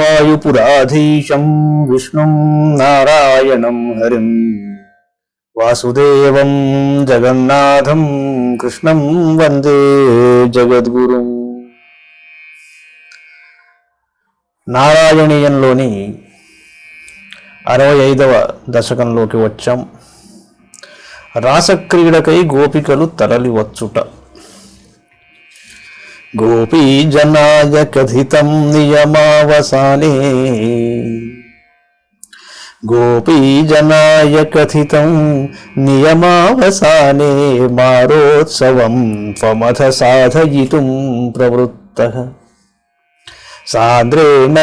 వాయుపురాధీశం విష్ణుం నారాయణం హరిం వాసుదేవం జగన్నాథం కృష్ణం వందే జగద్గురుం. నారాయణీయంలోని 65వ దశకంలోకి వచ్చాం. రాసక్రీడకై గోపికలు తరలి వచ్చుట. గోపీజనాయ కథితం నియమావసానే గోపీజనాయ కథితం నియమావసానే మారోత్సవం త్వమథ సాధయితుం ప్రవృత్తః సాంద్రేణ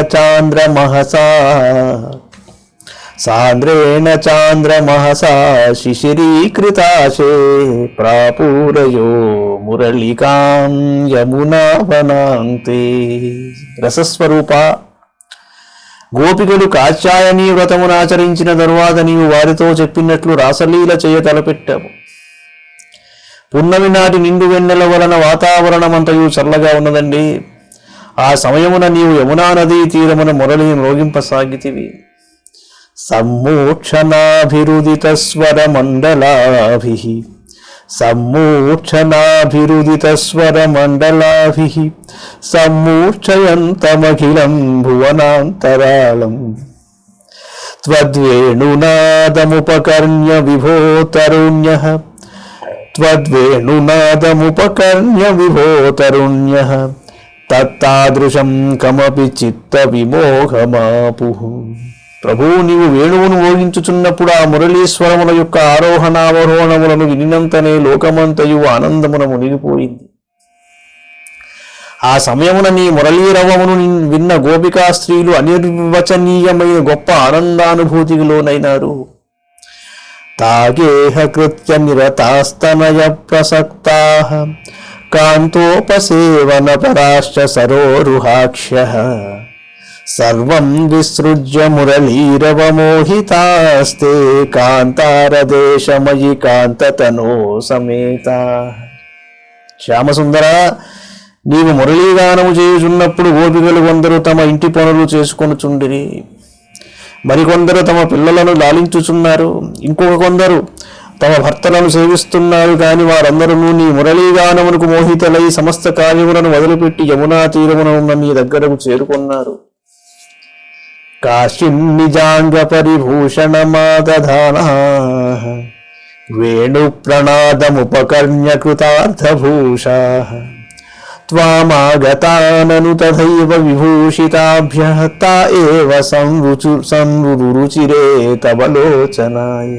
చాంద్రమహసా శిశిరీకృతాశే ప్రాపూరయో మురళికాం యమునావనాంతే. రసస్వరూప, గోపికలు కాత్యాయనీ వ్రతమును ఆచరించిన తరువాత నీవు వారితో చెప్పినట్లు రాసలీల చేయ తలపెట్టావు. పున్నమి నాటి నిండు వెన్నెల వలన వాతావరణమంతయు చల్లగా ఉన్నదండి. ఆ సమయమున నీవు యమునా నదీ తీరమున మురళిని మ్రోగింపసాగితివి. సమ్మూర్ఛనాభిరుదితస్వరమండలాభిః సమ్మూర్ఛయంతమఖిలం భువనాంతరాళం త్వద్వేణునాదముపకర్ణ్య విభో తరుణ్యః తత్తాదృశం కమపి చిత్త విమోహమాపుః. ప్రభు, నీవు వేణువును మోగించుచున్నప్పుడు ఆ మురళీశ్వరముల యొక్క ఆరోహణావరోహణములను వినినంతనే లోకమంతయు ఆనందమున మునిగిపోయింది. ఆ సమయమున నీ మురళీరవమును విన్న గోపికా స్త్రీలు అనిర్వచనీయమైన గొప్ప ఆనందానుభూతికి లోనైనారు. తాగేహ కృత్య నిరతాస్తనయ ప్రసక్తాః కాంతోపసేవన పరాశ్చ సరోరుహాక్ష్యః సర్వం విసృజ్య మురళీరవమోహితాస్తే కాంతారదేశమయి కాంతతనో సమేతాః. శ్యామసుందర, నీవు మురళీగానము చేయుచున్నప్పుడు గోపికలు కొందరు తమ ఇంటి పనులు చేసుకొనుచుండిరి, మరికొందరు తమ పిల్లలను లాలించుచున్నారు, ఇంకొక కొందరు తమ భర్తలను సేవిస్తున్నారు. కాని వారందరూ నీ మురళీగానమునకు మోహితులై సమస్త కార్యములను వదిలిపెట్టి యమునా తీరమున ఉన్న నీ దగ్గరకు చేరుకున్నారు. కాశిన్నిజాంగ పరిభూషణమాదధానాః వేణు ప్రణాదముపకర్ణ్య కృతార్థభూషాః త్వామాగతానను తథైవ విభూషితాభ్యః తా ఏవ సంరుచిరే తవ లోచనాయ.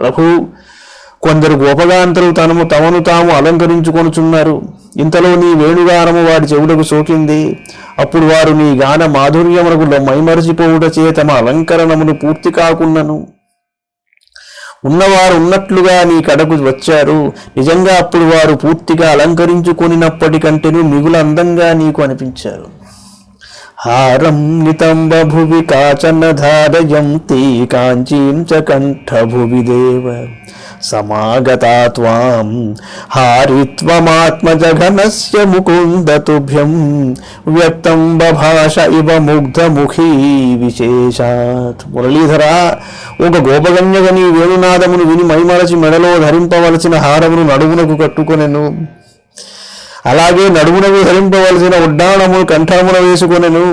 ప్రభు, కొందరు గోపగాంతలు తమను తాము అలంకరించుకొనుచున్నారు. ఇంతలో నీ వేణుగానము వారి చెవులకు సోకింది. అప్పుడు వారు నీ గాన మాధుర్యమునకు మైమరచిపోవుటచే తమ అలంకరణమును పూర్తి కాకున్నను ఉన్నవారు ఉన్నట్లుగా నీ కడకు వచ్చారు. నిజంగా అప్పుడు వారు పూర్తిగా అలంకరించుకొనినప్పటికంటేను మిగులు అందంగా నీకు అనిపించారు. హారం నితంబ భువి కాచన ధారయంతి కాంచీం చ కంఠభువి దేవ సమాగతా త్వాం హారిత్వమాత్మజఘనస్య ముకుంద తుభ్యం వ్యక్తం బభాష ఇవ ముగ్ధముఖీ విశేషాత్. మురళీధర, ఒక గోపగన్యగా నీ వేణునాదమును విని మైమరచి మెడలో ధరింపవలసిన హారమును నడుమునకు కట్టుకొనెను. అలాగే నడుమునకు ధరింపవలసిన ఉడ్డాణమును కంఠమున వేసుకొనెను.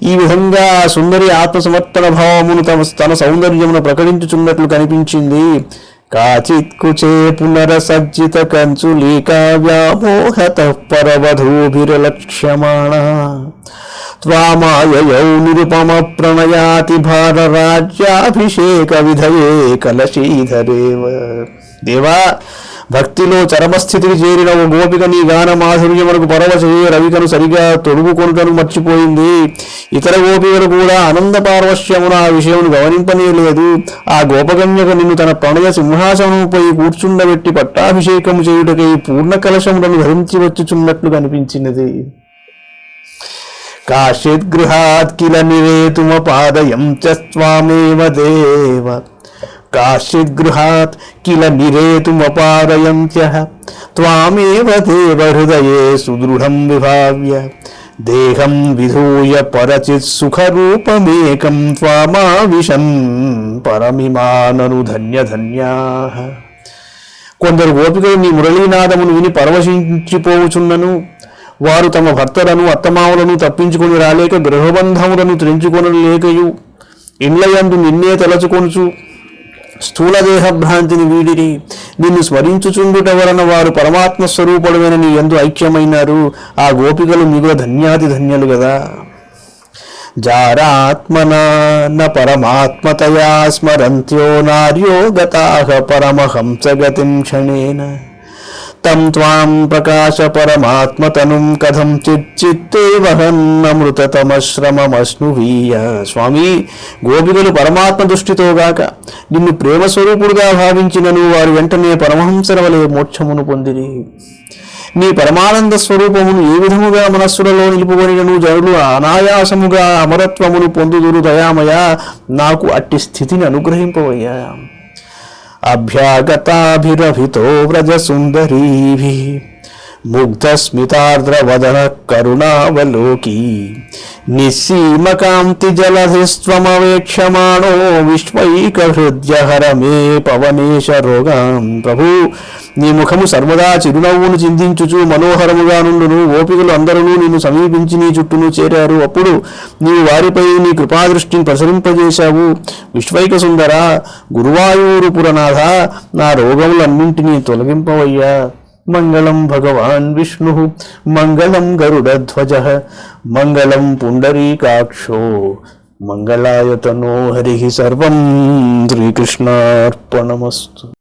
ఈ విధంగా ఆ సుందరి ఆత్మసమర్పణ భావమును తన సౌందర్యమును ప్రకటించుచున్నట్లు కనిపించింది. కాచిత్ కుచే పునరసజ్జిత కంచులీకా వ్యామోహత పరవధూభిరలక్ష్యమాణ త్వామాయయౌ నిరుపమ ప్రణయాతి భార రాజ్యాభిషేక విధయే కలశీధరేవ. దేవా, భక్తిలో చరమస్థితికి చేరిన ఓ గోపిక నీ గాన మాధుర్యమునకు పరవశయే రవికను సరిగా తొడుగుకొనుటను మర్చిపోయింది. ఇతర గోపికలు కూడా ఆనంద పార్వశ్యమున ఆ విషయమును గమనింపనేలేదు. ఆ గోపకన్యక నిన్ను తన ప్రణయ సింహాసనముపై కూర్చుండబెట్టి పట్టాభిషేకము చేయుటకై పూర్ణ కలశములను ధరించి వచ్చుచున్నట్లు కనిపించినది. కాశ్చిద్గృహాత్ కిల నిరేతుమపాదయం చ త్వామేవ దేవ కాశ్చిద్గృహాత్ కిల నిరేతుమపాదయం త్యః త్వామేవ దేవ హృదయే సుదృఢం విభావ్య దేహం విధూయ పరచిత్ సుఖరూపమేకం త్వామావిశం పరమిమానను ధన్య ధన్యా. కొందరు గోపికలు నీ మురళీనాదమును విని పరవశించిపోవుచున్నను. వారు తమ భర్తలను అత్తమావులను తప్పించుకొని రాలేక గృహబంధములను త్రెంచుకొనలేకయు ఇండ్లయందు నిన్నే తలచుకొనుచు స్థూలదేహ భ్రాంతిని వీడిరి. నిన్ను స్మరించుచుండుట వలన వారు పరమాత్మ స్వరూపుడమైన నీ యందు ఐక్యమైనారు. ఆ గోపికలు మిగుల ధన్యాతి ధన్యులు కదా. జారాత్మనా న పరమాత్మతయా స్మరంత్యో నార్యో గతాః పరమహంసగతిం క్షణేన తం త్వాం ప్రకాశ పరమాత్మతనుం కథం చిచ్చిత్తే వహన్నమృతతమశ్రమమశ్నువీయ. స్వామి, గోపికలు పరమాత్మ దృష్టితోగాక నిన్ను ప్రేమస్వరూపుడుగా భావించినను వారు వెంటనే పరమహంసల వలె మోక్షమును పొందిరి. నీ పరమానంద స్వరూపమును ఏ విధముగా మనస్సులలో నిలుపుకొనినను జనులు అనాయాసముగా అమరత్వమును పొందుదురు. దయామయ, నాకు అట్టి స్థితిని అనుగ్రహింపవయ్యా. అభ్యాగతాభిరభితో వ్రజ సుందరీభి ముగ్ధస్మితార్ద్రవదన కరుణావలోకీ నిస్సీమకాంతి జలధిస్త్వమవేక్షమాణో విశ్వైకహృద్యహర మే పవనేశ రోగాం. ప్రభు, నీ ముఖము సర్వదా చిరునవ్వును చిందించుచు మనోహరముగా నుండును. గోపికలు అందరూ నిన్ను సమీపించి నీ చుట్టూను చేరారు. అప్పుడు నీవు వారిపై నీ కృపాదృష్టిని ప్రసరింపజేశావు. విశ్వైక సుందర, గురువాయూరు పురనాథ, నా రోగములన్నింటినీ తొలగింపవయ్యా. మంగళం భగవాన్ విష్ణు, మంగళం గరుడధ్వజ, మంగళం పుండరీకాక్షో, మంగళాయతనో హరి. సర్వం శ్రీకృష్ణార్పణమస్తు.